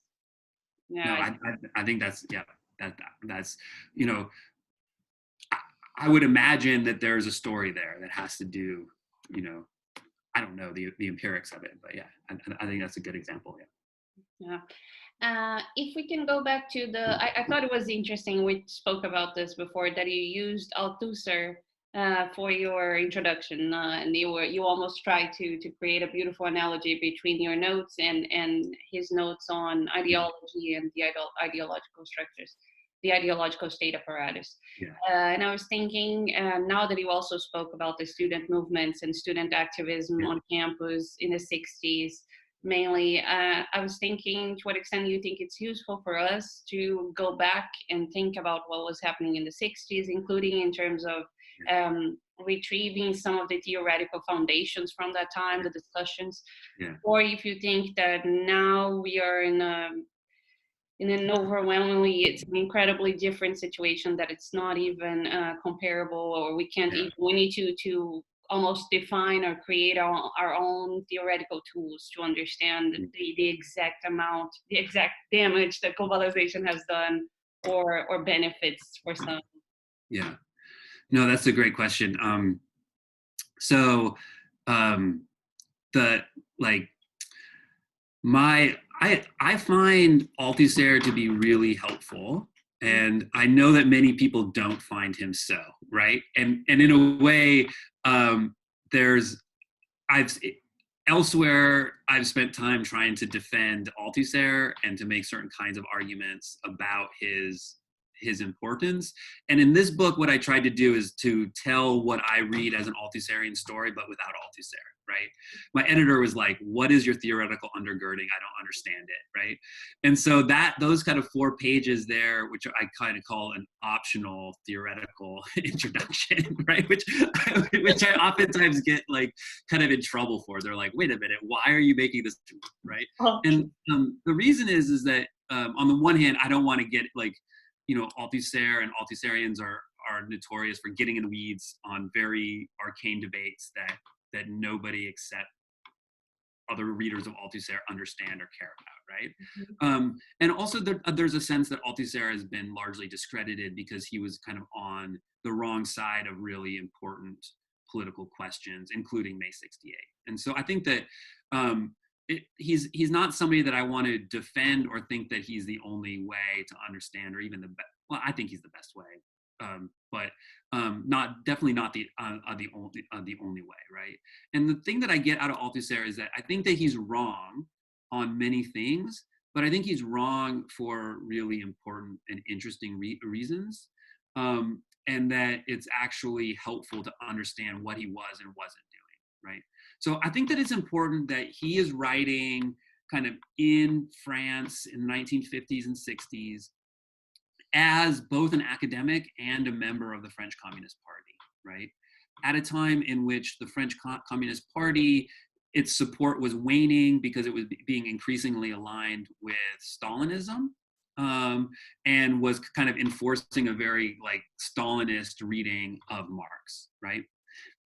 Yeah. No, I think that's I would imagine that there's a story there that has to do, I don't know the empirics of it, but yeah, I think that's a good example. Yeah. If we can go back to I thought it was interesting, we spoke about this before, that you used author for your introduction, and you almost tried to create a beautiful analogy between your notes and his notes on ideology and the ideological structures, the ideological state apparatus. Yeah. And I was thinking, now that you also spoke about the student movements and student activism on campus in the 60s, mainly, I was thinking, to what extent do you think it's useful for us to go back and think about what was happening in the 60s, including in terms of retrieving some of the theoretical foundations from that time, the discussions, or if you think that now we are in an overwhelmingly, it's an incredibly different situation, that it's not even comparable, or we can't even, we need to almost define or create our own theoretical tools to understand the exact amount, the exact damage that globalization has done, or benefits for some. Yeah, no, that's a great question. So the like I find Althusser to be really helpful, and I know that many people don't find him so, right? And in a way, there's I've elsewhere I've spent time trying to defend Althusser and to make certain kinds of arguments about his importance. And in this book, what I tried to do is to tell what I read as an Althusserian story, but without Althusser, right? My editor was like, what is your theoretical undergirding? I don't understand it, right? And so those kind of 4 pages there, which I kind of call an optional theoretical introduction, right? Which I oftentimes get like kind of in trouble for. They're like, wait a minute, why are you making this, right? And the reason is that on the one hand, I don't want to get like, Althusser and Althusserians are notorious for getting in the weeds on very arcane debates that nobody except other readers of Althusser understand or care about, right? And also there's a sense that Althusser has been largely discredited because he was kind of on the wrong side of really important political questions, including May 68. And so I think that he's not somebody that I want to defend or think that he's the only way to understand, or even well, I think he's the best way, but definitely not the only way, right? And the thing that I get out of Althusser is that I think that he's wrong on many things, but I think he's wrong for really important and interesting reasons, and that it's actually helpful to understand what he was and wasn't doing, right? So I think that it's important that he is writing kind of in France in the 1950s and 60s as both an academic and a member of the French Communist Party, right? At a time in which the French Communist Party, its support was waning because it was being increasingly aligned with Stalinism, and was kind of enforcing a very like Stalinist reading of Marx, right?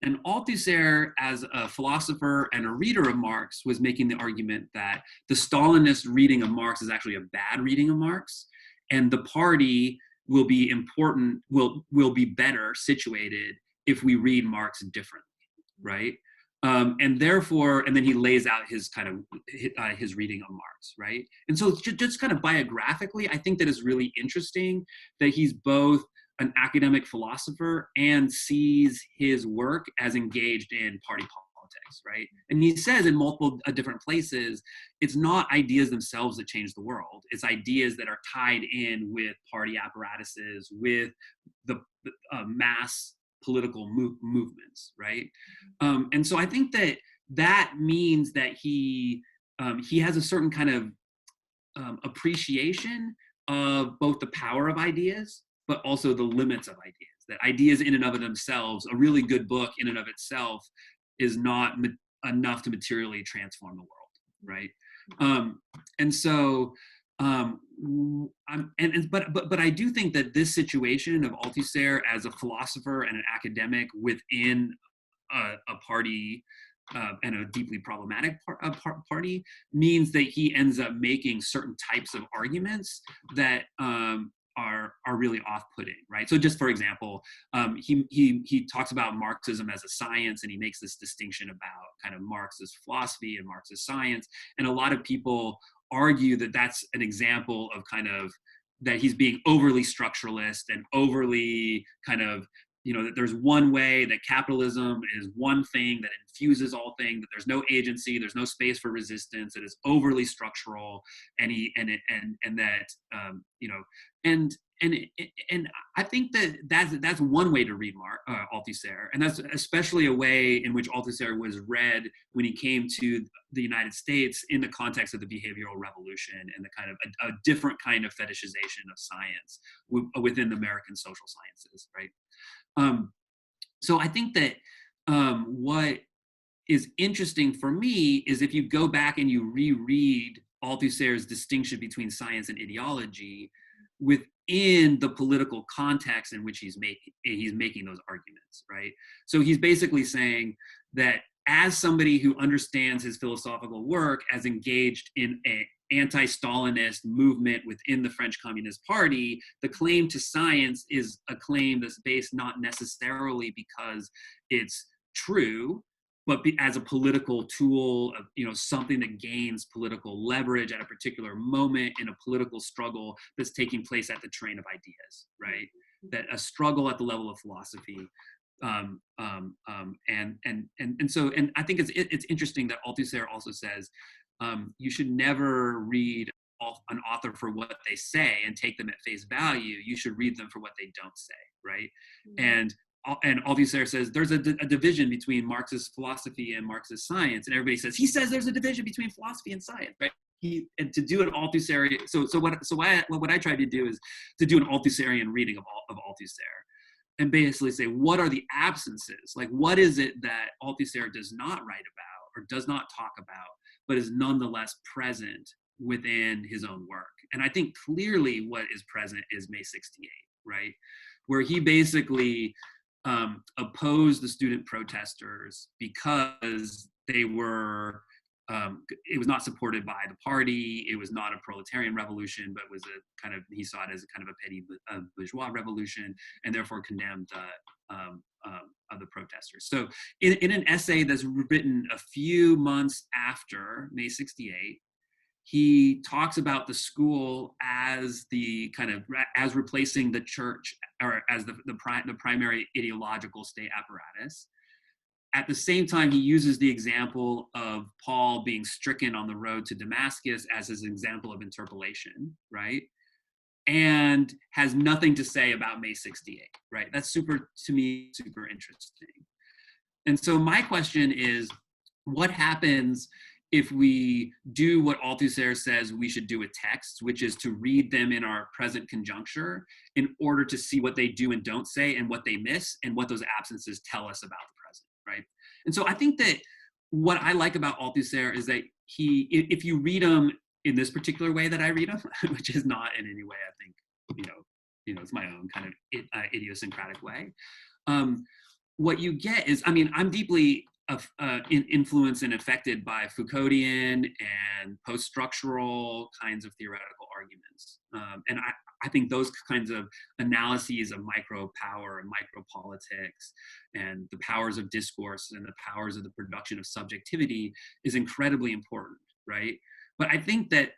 And Althusser, as a philosopher and a reader of Marx, was making the argument that the Stalinist reading of Marx is actually a bad reading of Marx, and the party will be will be better situated if we read Marx differently, right? And therefore, and then he lays out his kind of his reading of Marx, right? And so just kind of biographically, I think that it's really interesting that he's both an academic philosopher and sees his work as engaged in party politics, right? And he says in multiple different places, it's not ideas themselves that change the world. It's ideas that are tied in with party apparatuses, with the mass political movements, right? And so I think that means that he has a certain kind of appreciation of both the power of ideas, but also the limits of ideas. That ideas in and of themselves, a really good book in and of itself, is not enough to materially transform the world, right? And so, but I do think that this situation of Althusser as a philosopher and an academic within a party, and a deeply problematic party, means that he ends up making certain types of arguments that are really off-putting, right? So just for example, he talks about Marxism as a science, and he makes this distinction about kind of Marx's philosophy and Marx's science. And a lot of people argue that that's an example of kind of that he's being overly structuralist and overly kind of, that there's one way, that capitalism is one thing that infuses all things, that there's no agency, there's no space for resistance, it is overly structural, and I think that's one way to read Althusser, and that's especially a way in which Althusser was read when he came to the United States in the context of the behavioral revolution and the kind of a different kind of fetishization of science within the American social sciences, right? So I think that what is interesting for me is if you go back and you reread Althusser's distinction between science and ideology within the political context in which he's making those arguments, science, right? So he's basically saying that as somebody who understands his philosophical work as engaged in an anti-Stalinist movement within the French Communist Party, the claim to science is a claim that's based not necessarily because it's true, but as a political tool, of, something that gains political leverage at a particular moment in a political struggle that's taking place at the train of ideas, right? That a struggle at the level of philosophy. And so I think it's interesting that Althusser also says you should never read an author for what they say and take them at face value. You should read them for what they don't say, right? Mm-hmm. And Althusser says there's a division between Marxist philosophy and Marxist science, and everybody says he says there's a division between philosophy and science, right? And to do an Althusserian, what I try to do is to do an Althusserian reading of Althusser, and basically say what are the absences, like what is it that Althusser does not write about or does not talk about, but is nonetheless present within his own work. And I think clearly what is present is May 68, right? Where he basically opposed the student protesters because they were, it was not supported by the party. It was not a proletarian revolution, but was a kind of, he saw it as a kind of a petty bourgeois revolution, and therefore condemned the protesters. So in an essay that's written a few months after May 68, he talks about the school as the kind of, as replacing the church, or as the primary ideological state apparatus. At the same time, he uses the example of Paul being stricken on the road to Damascus as his example of interpolation, right? And has nothing to say about May 68, right? That's to me, super interesting. And so my question is, what happens if we do what Althusser says we should do with texts, which is to read them in our present conjuncture in order to see what they do and don't say and what they miss and what those absences tell us about the present, right? And so I think that what I like about Althusser is that if you read him in this particular way that I read him, which is not in any way, I think, it's my own kind of idiosyncratic way. What you get is, I'm deeply influenced and affected by Foucauldian and post-structural kinds of theoretical arguments. And I think those kinds of analyses of micro power and micro politics and the powers of discourse and the powers of the production of subjectivity is incredibly important, right? But I think that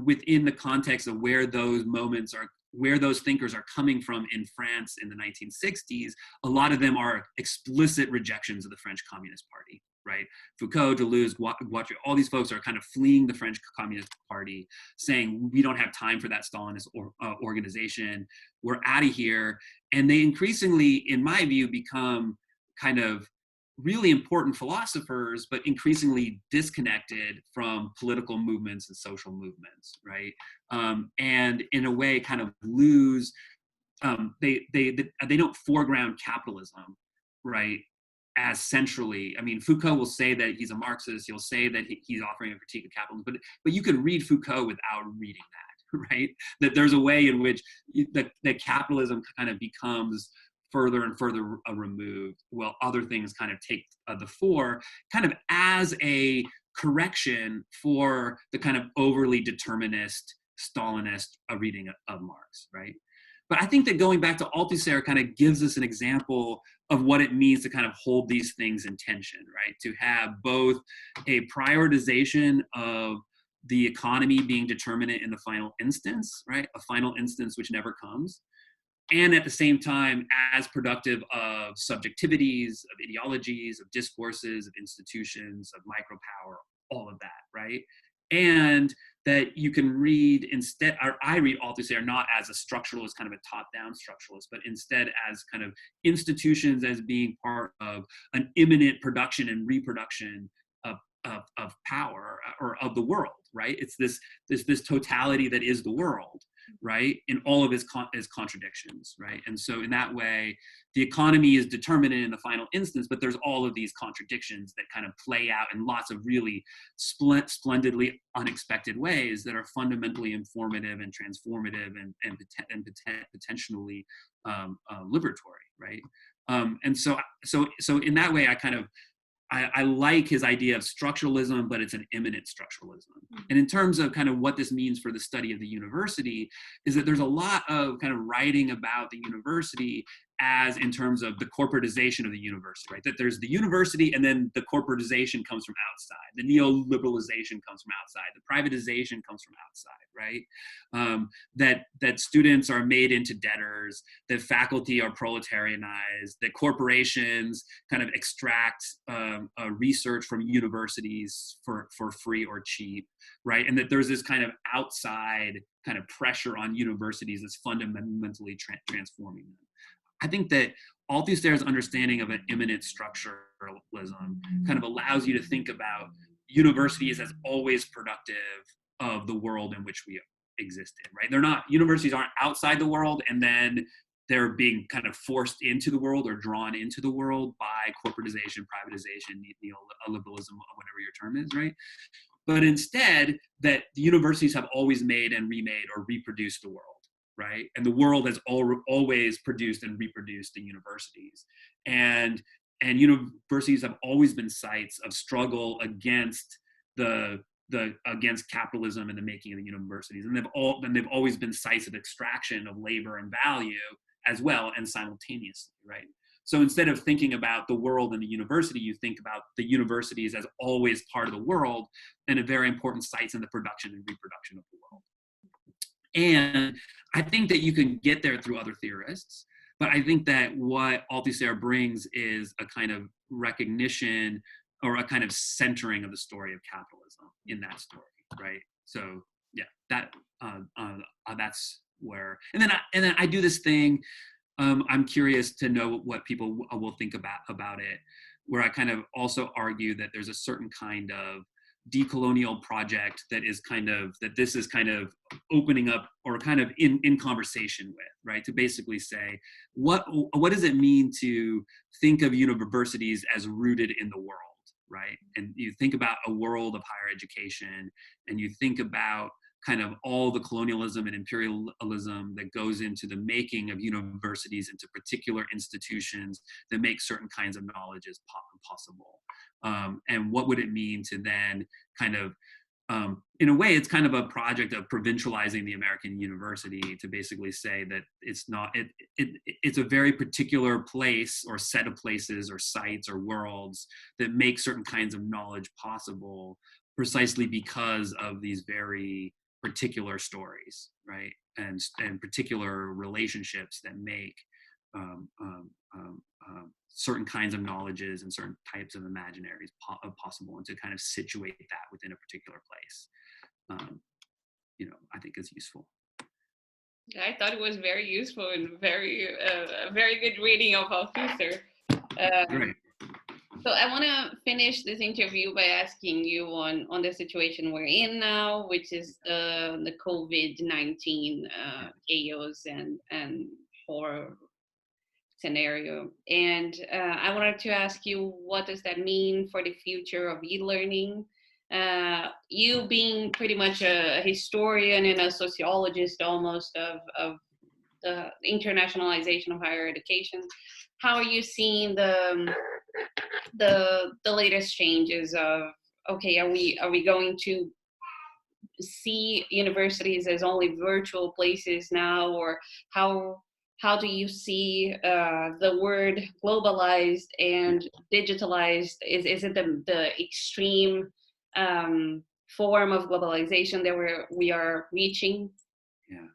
within the context of where those moments are, where those thinkers are coming from in France in the 1960s, a lot of them are explicit rejections of the French Communist Party, right? Foucault, Deleuze, Guattari, all these folks are kind of fleeing the French Communist Party, saying, we don't have time for that Stalinist organization, we're out of here. And they increasingly, in my view, become kind of really important philosophers, but increasingly disconnected from political movements and social movements, right? And in a way kind of lose, they don't foreground capitalism, right, as centrally. Foucault will say that he's a Marxist, he'll say that he's offering a critique of capitalism, but you can read Foucault without reading that, right? That there's a way in which that capitalism kind of becomes further and further removed, while other things kind of take the fore, kind of as a correction for the kind of overly determinist, Stalinist reading of Marx, right? But I think that going back to Althusser kind of gives us an example of what it means to kind of hold these things in tension, right? To have both a prioritization of the economy being determinate in the final instance, right? A final instance which never comes. And at the same time, as productive of subjectivities, of ideologies, of discourses, of institutions, of micropower, all of that, right? And that you can read instead, or I read Althusser not as a structuralist, kind of a top-down structuralist, but instead as kind of institutions as being part of an imminent production and reproduction of power or of the world, right? It's this totality that is the world, right? In all of its contradictions, right? And so in that way, the economy is determinate in the final instance, but there's all of these contradictions that kind of play out in lots of really splendidly unexpected ways that are fundamentally informative and transformative and potentially liberatory, right? And so in that way, I like his idea of structuralism, but it's an immanent structuralism. And in terms of kind of what this means for the study of the university, is that there's a lot of kind of writing about the university as in terms of the corporatization of the university, right? That there's the university and then the corporatization comes from outside. The neoliberalization comes from outside. The privatization comes from outside, right? That students are made into debtors, that faculty are proletarianized, that corporations kind of extract research from universities for free or cheap, right? And that there's this kind of outside kind of pressure on universities that's fundamentally transforming them. I think that Althusser's understanding of an immanent structuralism kind of allows you to think about universities as always productive of the world in which we exist in, right? Universities aren't outside the world and then they're being kind of forced into the world or drawn into the world by corporatization, privatization, neoliberalism, whatever your term is, right? But instead, that the universities have always made and remade or reproduced the world, right? And the world has always produced and reproduced the universities. And universities have always been sites of struggle against against capitalism and the making of the universities. And they've always been sites of extraction of labor and value as well and simultaneously, right? So instead of thinking about the world and the university, you think about the universities as always part of the world and a very important sites in the production and reproduction of the world. And I think that you can get there through other theorists, but I think that what Althusser brings is a kind of recognition or a kind of centering of the story of capitalism in that story, right? So yeah, that's where. And then I do this thing. I'm curious to know what people will think about it, where I kind of also argue that there's a certain kind of decolonial project that this is kind of opening up or kind of in conversation with, right? To basically say, what does it mean to think of universities as rooted in the world, right? And you think about a world of higher education and you think about kind of all the colonialism and imperialism that goes into the making of universities into particular institutions that make certain kinds of knowledge as possible. And what would it mean to then kind of, in a way, it's kind of a project of provincializing the American university to basically say that it's a very particular place or set of places or sites or worlds that make certain kinds of knowledge possible precisely because of these very particular stories, right? And particular relationships that make certain kinds of knowledges and certain types of imaginaries possible, and to kind of situate that within a particular place, I think is useful. I thought it was very useful and very good reading of Althusser. Great. So I want to finish this interview by asking you on the situation we're in now, which is the COVID-19 chaos and horror scenario. And I wanted to ask you, what does that mean for the future of e-learning? You being pretty much a historian and a sociologist almost of the internationalization of higher education, how are you seeing the latest changes of, okay, are we going to see universities as only virtual places now, or how do you see the word globalized and digitalized? Is it the extreme form of globalization that we are reaching? Yeah.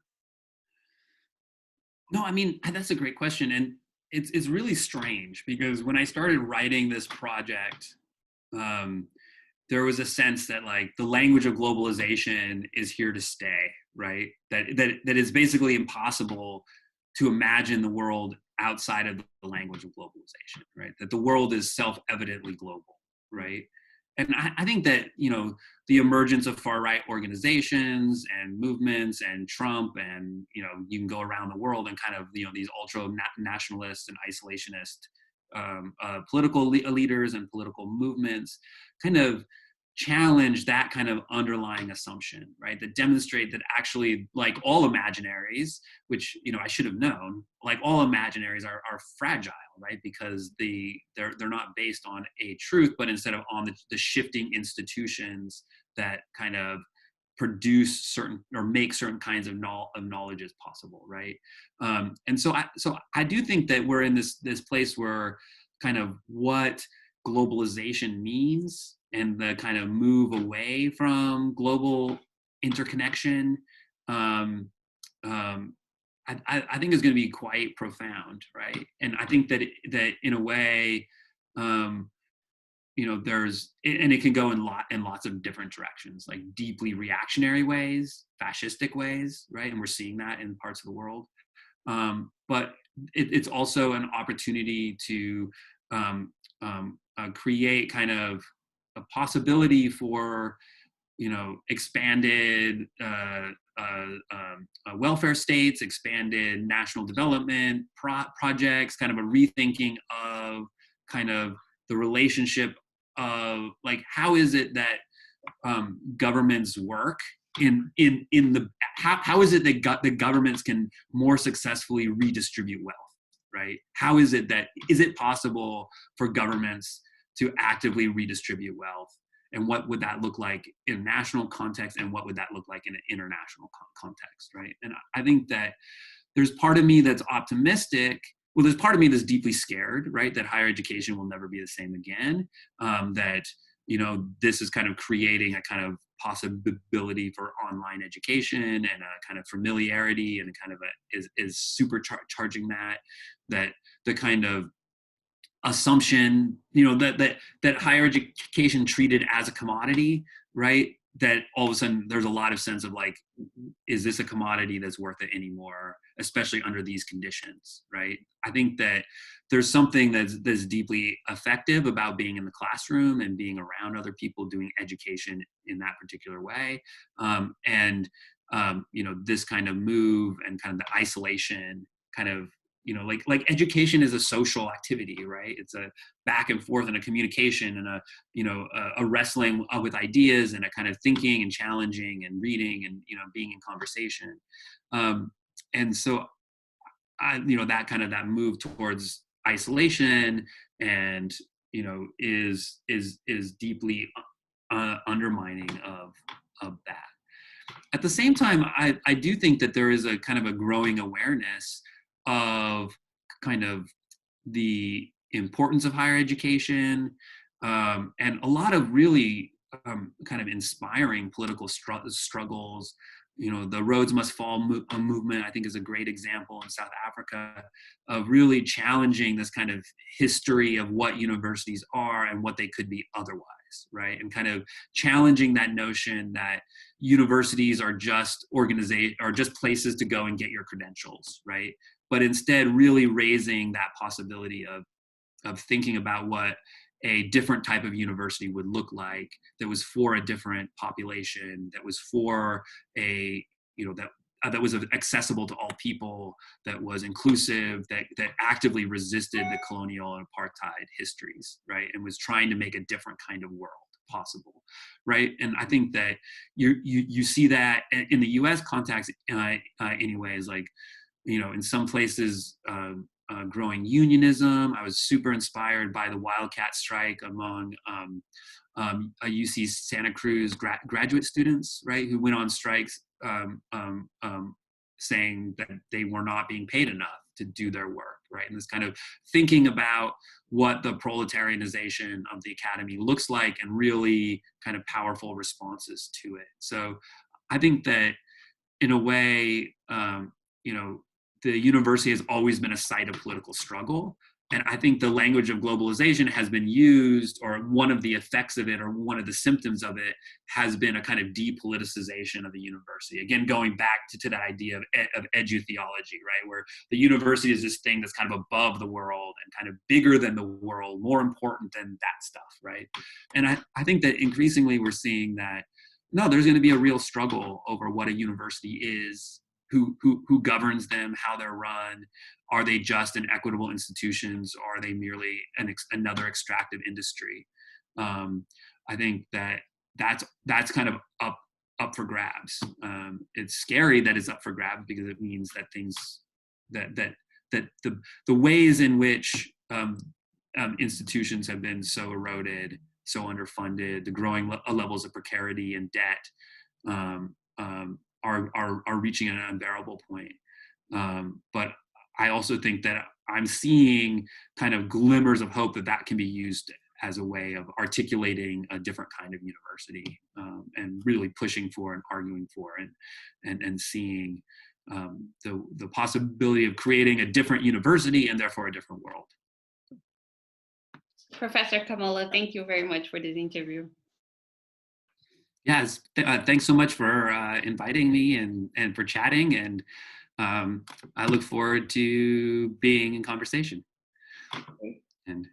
No, I mean, that's a great question. And it's really strange because when I started writing this project, there was a sense that like the language of globalization is here to stay, right? That is basically impossible to imagine the world outside of the language of globalization, right? That the world is self-evidently global, right? I think that, the emergence of far-right organizations and movements and Trump and, you can go around the world and kind of, these ultra-nationalist and isolationist political leaders and political movements kind of challenge that kind of underlying assumption, right? That demonstrate that actually, like all imaginaries, which I should have known, like all imaginaries are fragile, right? Because they're not based on a truth, but instead of on the shifting institutions that kind of produce certain or make certain kinds of knowledges possible, right? And so I do think that we're in this place where kind of what globalization means and the kind of move away from global interconnection, I think is going to be quite profound, right? And I think that in a way, there's, and it can go in lots of different directions, like deeply reactionary ways, fascistic ways, right? And we're seeing that in parts of the world. But it's also an opportunity to create kind of a possibility for expanded welfare states, expanded national development projects, kind of a rethinking of kind of the relationship of like how is it that governments work in the how is it that the governments can more successfully redistribute wealth, right? How is it possible for governments to actively redistribute wealth, and what would that look like in a national context, and what would that look like in an international context, right? And I think that there's part of me that's optimistic. Well, there's part of me that's deeply scared, right? That higher education will never be the same again. That this is kind of creating a kind of possibility for online education and a kind of familiarity, and kind of is supercharging that the kind of assumption, that higher education treated as a commodity, right? That all of a sudden there's a lot of sense of like, is this a commodity that's worth it anymore, especially under these conditions, right? I think that there's something that's deeply effective about being in the classroom and being around other people doing education in that particular way. This kind of move and kind of the isolation kind of, like education is a social activity, right? It's a back and forth and a communication and a wrestling with ideas and a kind of thinking and challenging and reading and being in conversation. And so that kind of that move towards isolation and is deeply undermining of that. At the same time, I do think that there is a kind of a growing awareness of kind of the importance of higher education, and a lot of really kind of inspiring political struggles. The Roads Must Fall movement, I think, is a great example in South Africa of really challenging this kind of history of what universities are and what they could be otherwise, right? And kind of challenging that notion that universities are just places to go and get your credentials, right? But instead really raising that possibility of thinking about what a different type of university would look like, that was for a different population, that was for that was accessible to all people, that was inclusive, that actively resisted the colonial and apartheid histories, right? And was trying to make a different kind of world possible, right? And I think that you see that in the U.S. context, anyways, like, in some places, growing unionism. I was super inspired by the Wildcat strike among UC Santa Cruz graduate students, right, who went on strikes saying that they were not being paid enough to do their work, right? And this kind of thinking about what the proletarianization of the academy looks like and really kind of powerful responses to it. So I think that in a way, the university has always been a site of political struggle, and I think the language of globalization has been used, or one of the effects of it, or one of the symptoms of it, has been a kind of depoliticization of the university. Again, going back to that idea of edu-theology, right? Where the university is this thing that's kind of above the world and kind of bigger than the world, more important than that stuff, right? And I think that increasingly we're seeing that, no, there's going to be a real struggle over what a university is, who governs them, how they're run. Are they just an equitable institutions, or are they merely another extractive industry? I think that's kind of up for grabs. It's scary that it's up for grabs, because it means that things that the ways in which institutions have been so eroded, so underfunded, the growing levels of precarity and debt are reaching an unbearable point. But I also think that I'm seeing kind of glimmers of hope that can be used as a way of articulating a different kind of university, and really pushing for and arguing for and seeing the possibility of creating a different university and therefore a different world. Professor Kamola, thank you very much for this interview. Yes, thanks so much for inviting me and for chatting, and I look forward to being in conversation. And